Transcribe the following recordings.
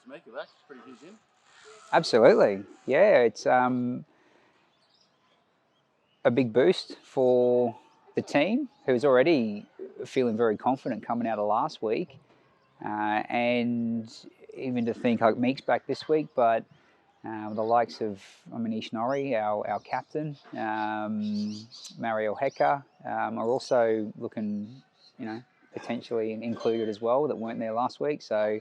to make of that? Pretty huge in. Absolutely, yeah. It's a big boost for the team, who's already feeling very confident coming out of last week, and even to think like Meek's back this week, but the likes of 𝗠𝘁𝗰𝗵 our captain, Mario Heka, are also looking, potentially included as well, that weren't there last week. So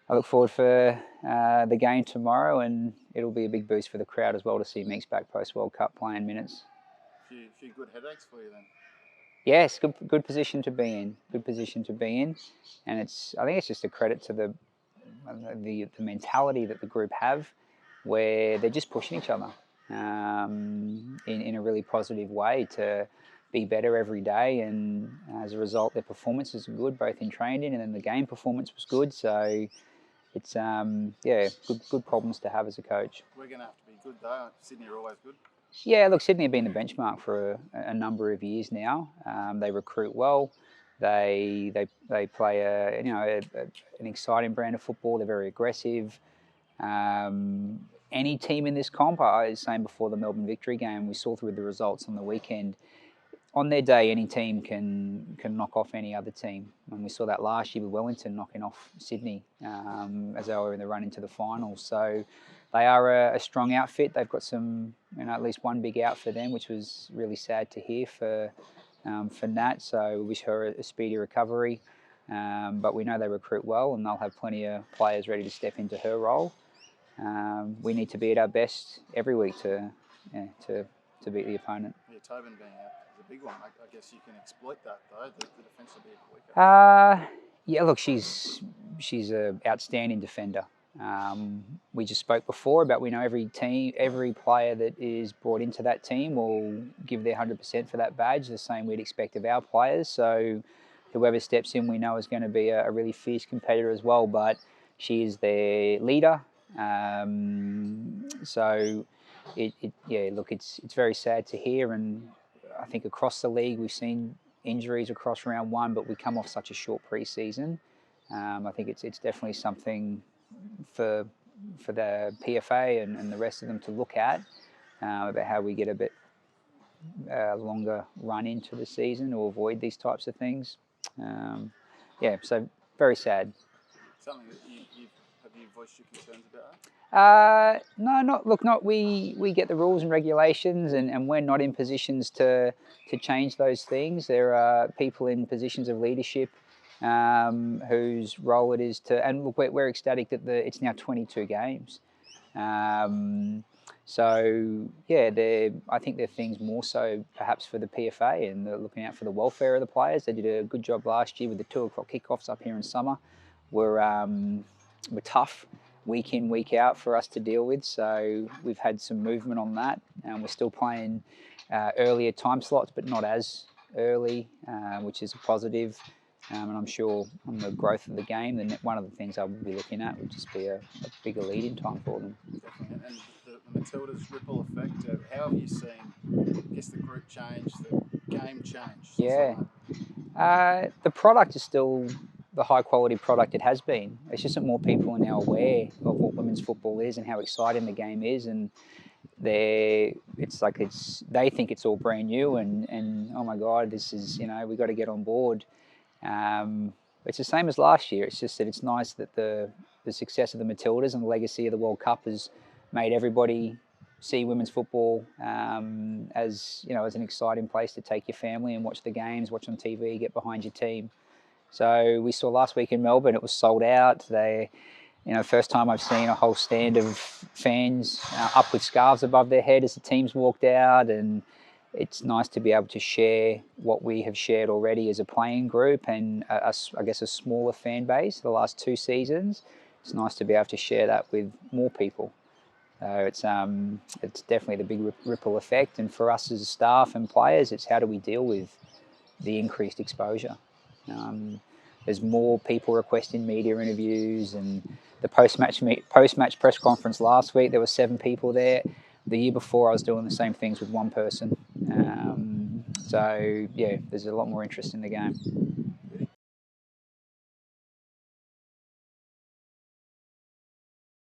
I look forward for the game tomorrow, and it'll be a big boost for the crowd as well to see Meeks back post-World Cup playing minutes. A few good headaches for you then. Yes, good position to be in. Good position to be in, and I think it's just a credit to the mentality that the group have, where they're just pushing each other in a really positive way to be better every day, and as a result, their performances are good, both in training and then the game performance was good. So it's good problems to have as a coach. We're going to have to be good though. Sydney are always good. Yeah, look, Sydney have been the benchmark for a number of years now. They recruit well. They play an exciting brand of football. They're very aggressive. Any team in this comp, I was saying before the Melbourne Victory game, we saw through the results on the weekend. On their day, any team can knock off any other team. And we saw that last year with Wellington knocking off Sydney as they were in the run into the finals. So they are a strong outfit. They've got some, at least one big out for them, which was really sad to hear for Nat. So we wish her a speedy recovery. But we know they recruit well, and they'll have plenty of players ready to step into her role. We need to be at our best every week to beat the opponent. Yeah, Tobin being out is a big one. I guess you can exploit that though. The defence will be a bit weaker. Yeah, look, she's an outstanding defender. We just spoke before about we know every player that is brought into that team will give their 100% for that badge, the same we'd expect of our players. So whoever steps in, we know is going to be a really fierce competitor as well. But she is their leader. So it's very sad to hear, and I think across the league we've seen injuries across round one, but we come off such a short pre-season. I think it's definitely something for the PFA and the rest of them to look at about how we get a bit longer run into the season or avoid these types of things. So very sad. Something that have you voiced your concerns about? No, we get the rules and regulations, and we're not in positions to change those things. There are people in positions of leadership whose role it is to, and look, we're ecstatic that it's now 22 games. I think there are things more so perhaps for the PFA, and they're looking out for the welfare of the players. They did a good job last year with the 2 o'clock kickoffs up here in summer. Were tough week in, week out for us to deal with. So we've had some movement on that, and we're still playing earlier time slots, but not as early, which is a positive. And I'm sure on the growth of the game, then one of the things I will be looking at would just be a bigger lead-in time for them. Definitely. And the Matildas ripple effect, how have you seen, I guess, the group change, the game change? Yeah. The product is still the high-quality product it has been. It's just that more people are now aware of what women's football is and how exciting the game is, and they think it's all brand new, and oh my God, this is, we've got to get on board. It's the same as last year. It's just that it's nice that the success of the Matildas and the legacy of the World Cup has made everybody see women's football as an exciting place to take your family and watch the games, watch on TV, get behind your team. So we saw last week in Melbourne, it was sold out. First time I've seen a whole stand of fans up with scarves above their head as the teams walked out, and it's nice to be able to share what we have shared already as a playing group and a smaller fan base the last 2 seasons. It's nice to be able to share that with more people. It's definitely the big ripple effect, and for us as staff and players, it's how do we deal with the increased exposure. There's more people requesting media interviews, and the post-match press conference last week, there were 7 people there. The year before, I was doing the same things with 1 person. There's a lot more interest in the game.